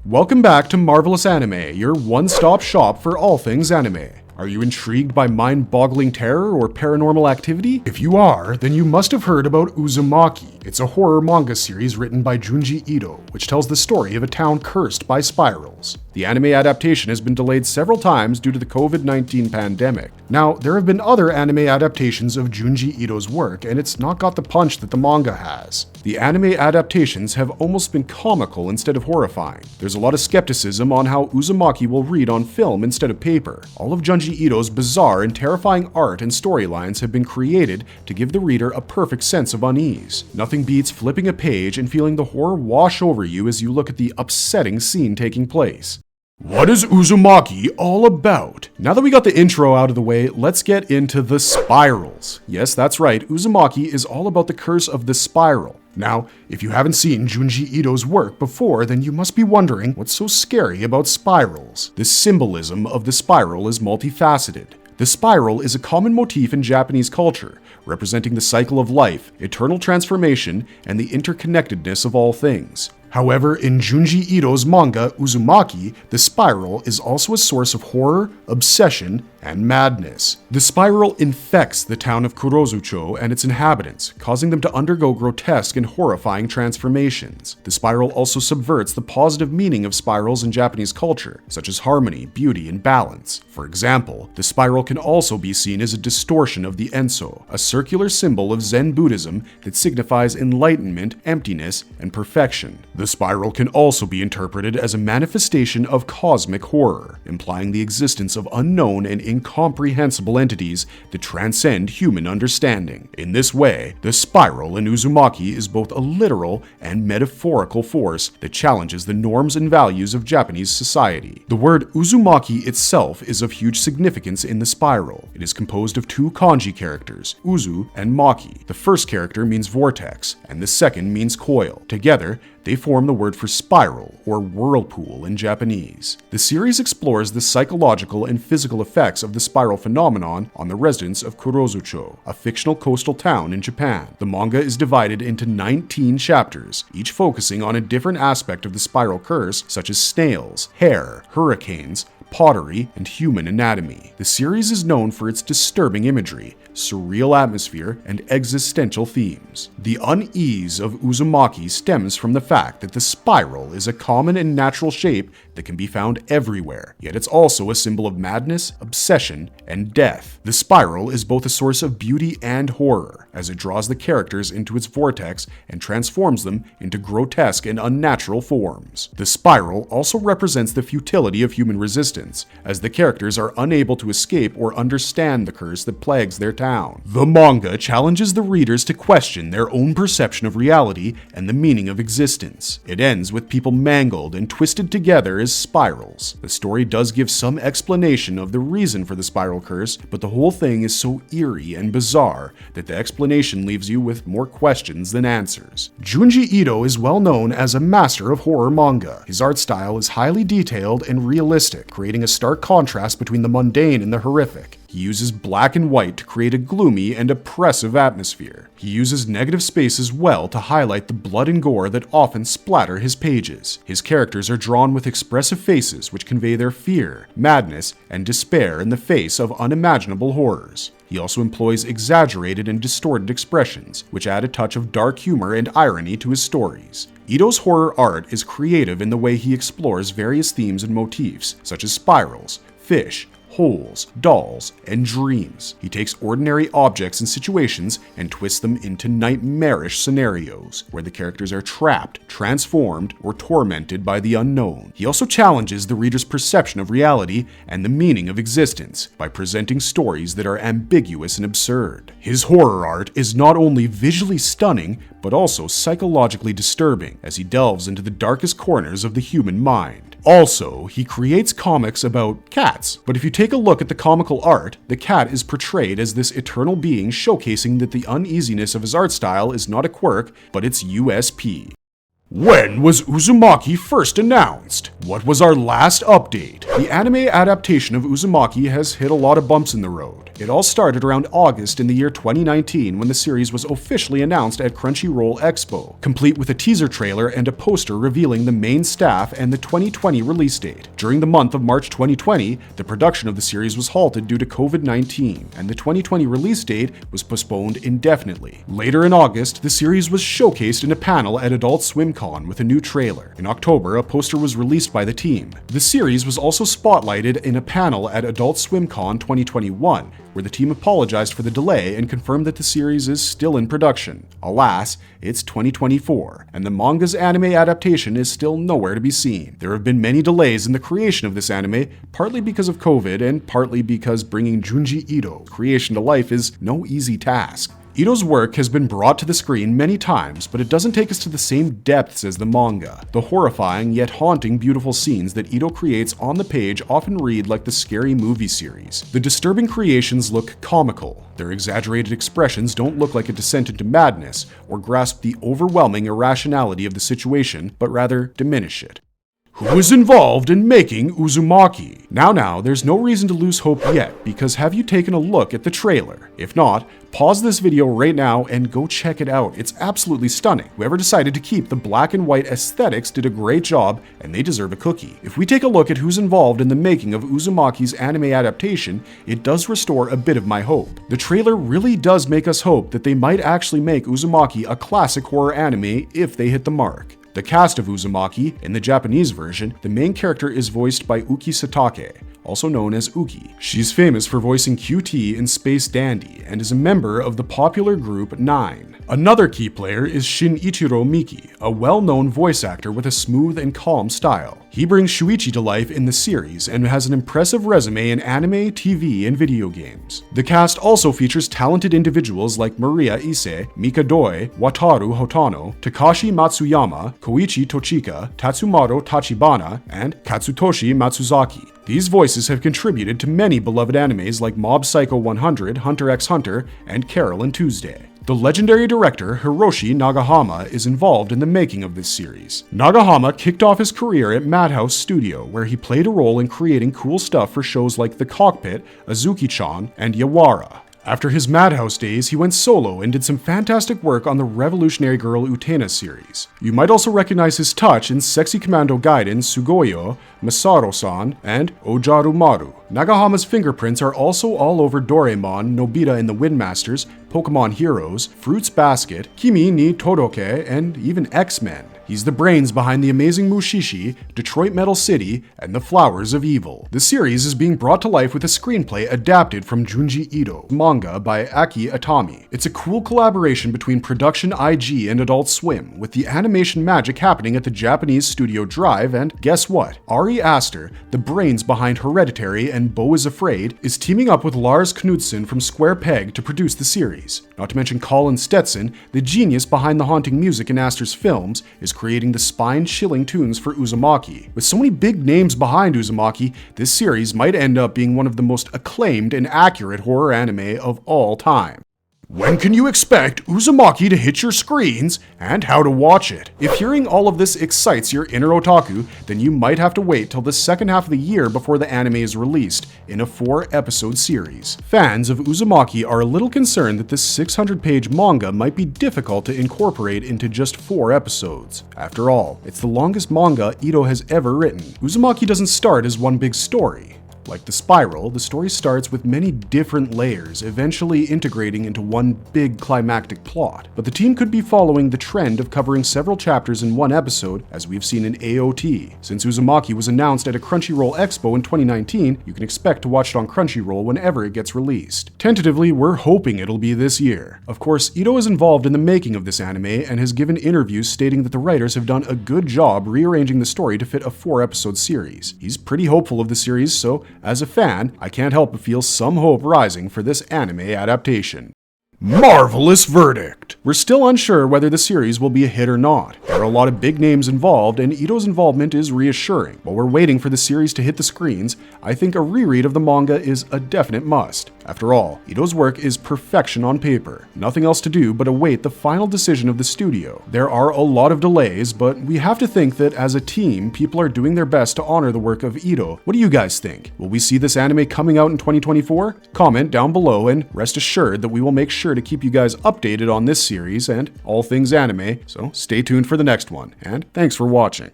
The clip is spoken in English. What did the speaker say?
Welcome back to Marvelous Anime, your one-stop shop for all things anime. Are you intrigued by mind-boggling terror or paranormal activity? If you are, then you must have heard about Uzumaki. It's a horror manga series written by Junji Ito, which tells the story of a town cursed by spirals. The anime adaptation has been delayed several times due to the COVID-19 pandemic. Now, there have been other anime adaptations of Junji Ito's work, and it's not got the punch that the manga has. The anime adaptations have almost been comical instead of horrifying. There's a lot of skepticism on how Uzumaki will read on film instead of paper. All of Junji Ito's bizarre and terrifying art and storylines have been created to give the reader a perfect sense of unease. Nothing beats flipping a page and feeling the horror wash over you as you look at the upsetting scene taking place. What is Uzumaki all about? Now that we got the intro out of the way, let's get into the spirals. Yes, that's right, Uzumaki is all about the curse of the spiral. Now, if you haven't seen Junji Ito's work before, then you must be wondering what's so scary about spirals. The symbolism of the spiral is multifaceted. The spiral is a common motif in Japanese culture, representing the cycle of life, eternal transformation, and the interconnectedness of all things. However, in Junji Ito's manga, Uzumaki, the spiral is also a source of horror, obsession, and madness. The spiral infects the town of Kurozucho and its inhabitants, causing them to undergo grotesque and horrifying transformations. The spiral also subverts the positive meaning of spirals in Japanese culture, such as harmony, beauty, and balance. For example, the spiral can also be seen as a distortion of the Enso, a circular symbol of Zen Buddhism that signifies enlightenment, emptiness, and perfection. The spiral can also be interpreted as a manifestation of cosmic horror, implying the existence of unknown and incomprehensible entities that transcend human understanding. In this way, the spiral in Uzumaki is both a literal and metaphorical force that challenges the norms and values of Japanese society. The word Uzumaki itself is of huge significance in the spiral. It is composed of two kanji characters, Uzu and Maki. The first character means vortex, and the second means coil. Together, they form the word for spiral, or whirlpool in Japanese. The series explores the psychological and physical effects of the spiral phenomenon on the residents of Kurozucho, a fictional coastal town in Japan. The manga is divided into 19 chapters, each focusing on a different aspect of the spiral curse, such as snails, hair, hurricanes, pottery, and human anatomy. The series is known for its disturbing imagery, surreal atmosphere, and existential themes. The unease of Uzumaki stems from the fact that the spiral is a common and natural shape that can be found everywhere, yet it's also a symbol of madness, obsession, and death. The spiral is both a source of beauty and horror, as it draws the characters into its vortex and transforms them into grotesque and unnatural forms. The spiral also represents the futility of human resistance, as the characters are unable to escape or understand the curse that plagues their town. The manga challenges the readers to question their own perception of reality and the meaning of existence. It ends with people mangled and twisted together as spirals. The story does give some explanation of the reason for the spiral curse, but the whole thing is so eerie and bizarre that the explanation leaves you with more questions than answers. Junji Ito is well known as a master of horror manga. His art style is highly detailed and realistic, creating a stark contrast between the mundane and the horrific. He uses black and white to create a gloomy and oppressive atmosphere. He uses negative space as well to highlight the blood and gore that often splatter his pages. His characters are drawn with expressive faces which convey their fear, madness, and despair in the face of unimaginable horrors. He also employs exaggerated and distorted expressions, which add a touch of dark humor and irony to his stories. Ito's horror art is creative in the way he explores various themes and motifs, such as spirals, fish, holes, dolls, and dreams. He takes ordinary objects and situations and twists them into nightmarish scenarios, where the characters are trapped, transformed, or tormented by the unknown. He also challenges the reader's perception of reality and the meaning of existence by presenting stories that are ambiguous and absurd. His horror art is not only visually stunning, but also psychologically disturbing, as he delves into the darkest corners of the human mind. Also, he creates comics about cats, but if you take a look at the comical art, the cat is portrayed as this eternal being, showcasing that the uneasiness of his art style is not a quirk, but its USP. When was Uzumaki first announced? What was our last update? The anime adaptation of Uzumaki has hit a lot of bumps in the road. It all started around August in the year 2019 when the series was officially announced at Crunchyroll Expo, complete with a teaser trailer and a poster revealing the main staff and the 2020 release date. During the month of March 2020, the production of the series was halted due to COVID-19, and the 2020 release date was postponed indefinitely. Later in August, the series was showcased in a panel at Adult Swim Con with a new trailer. In October, a poster was released by the team. The series was also spotlighted in a panel at Adult Swim Con 2021, where the team apologized for the delay and confirmed that the series is still in production. Alas, it's 2024, and the manga's anime adaptation is still nowhere to be seen. There have been many delays in the creation of this anime, partly because of COVID and partly because bringing Junji Ito's creation to life is no easy task. Ito's work has been brought to the screen many times, but it doesn't take us to the same depths as the manga. The horrifying yet haunting beautiful scenes that Ito creates on the page often read like the scary movie series. The disturbing creations look comical. Their exaggerated expressions don't look like a descent into madness or grasp the overwhelming irrationality of the situation, but rather diminish it. Who is involved in making Uzumaki? Now, there's no reason to lose hope yet, because have you taken a look at the trailer? If not, pause this video right now and go check it out. It's absolutely stunning. Whoever decided to keep the black and white aesthetics did a great job, and they deserve a cookie. If we take a look at who's involved in the making of Uzumaki's anime adaptation, it does restore a bit of my hope. The trailer really does make us hope that they might actually make Uzumaki a classic horror anime if they hit the mark. The cast of Uzumaki, in the Japanese version, the main character is voiced by Uki Satake, also known as Uki. She's famous for voicing QT in Space Dandy and is a member of the popular group 9. Another key player is Shinichiro Miki, a well-known voice actor with a smooth and calm style. He brings Shuichi to life in the series and has an impressive resume in anime, TV, and video games. The cast also features talented individuals like Maria Ise, Mika Doi, Wataru Hotano, Takashi Matsuyama, Koichi Tochika, Tatsumaru Tachibana, and Katsutoshi Matsuzaki. These voices have contributed to many beloved animes like Mob Psycho 100, Hunter x Hunter, and Carol and Tuesday. The legendary director Hiroshi Nagahama is involved in the making of this series. Nagahama kicked off his career at Madhouse Studio, where he played a role in creating cool stuff for shows like The Cockpit, Azuki-chan, and Yawara. After his Madhouse days, he went solo and did some fantastic work on the Revolutionary Girl Utena series. You might also recognize his touch in Sexy Commando Gaiden Sugoyo, Masaru-san, and Ojarumaru. Nagahama's fingerprints are also all over Doraemon, Nobita and the Windmasters, Pokemon Heroes, Fruits Basket, Kimi ni Todoke, and even X-Men. He's the brains behind The Amazing Mushishi, Detroit Metal City, and The Flowers of Evil. The series is being brought to life with a screenplay adapted from Junji Ito's manga by Aki Atami. It's a cool collaboration between Production IG and Adult Swim, with the animation magic happening at the Japanese studio Drive, and guess what? Ari Aster, the brains behind Hereditary and Beau is Afraid, is teaming up with Lars Knudsen from Square Peg to produce the series. Not to mention Colin Stetson, the genius behind the haunting music in Aster's films, is creating the spine-chilling tunes for Uzumaki. With so many big names behind Uzumaki, this series might end up being one of the most acclaimed and accurate horror anime of all time. When can you expect Uzumaki to hit your screens, and how to watch it? If hearing all of this excites your inner otaku, then you might have to wait till the second half of the year before the anime is released in a 4-episode series. Fans of Uzumaki are a little concerned that this 600-page manga might be difficult to incorporate into just 4 episodes. After all, it's the longest manga Ito has ever written. Uzumaki doesn't start as one big story. Like The Spiral, the story starts with many different layers, eventually integrating into one big climactic plot. But the team could be following the trend of covering several chapters in one episode, as we've seen in AOT. Since Uzumaki was announced at a Crunchyroll Expo in 2019, you can expect to watch it on Crunchyroll whenever it gets released. Tentatively, we're hoping it'll be this year. Of course, Ito is involved in the making of this anime and has given interviews stating that the writers have done a good job rearranging the story to fit a 4-episode series. He's pretty hopeful of the series, so as a fan, I can't help but feel some hope rising for this anime adaptation. Marvelous verdict! We're still unsure whether the series will be a hit or not. There are a lot of big names involved, and Ito's involvement is reassuring. While we're waiting for the series to hit the screens, I think a reread of the manga is a definite must. After all, Ito's work is perfection on paper. Nothing else to do but await the final decision of the studio. There are a lot of delays, but we have to think that as a team, people are doing their best to honor the work of Ito. What do you guys think? Will we see this anime coming out in 2024? Comment down below and rest assured that we will make sure to keep you guys updated on this series and all things anime, so stay tuned for the next one, and thanks for watching.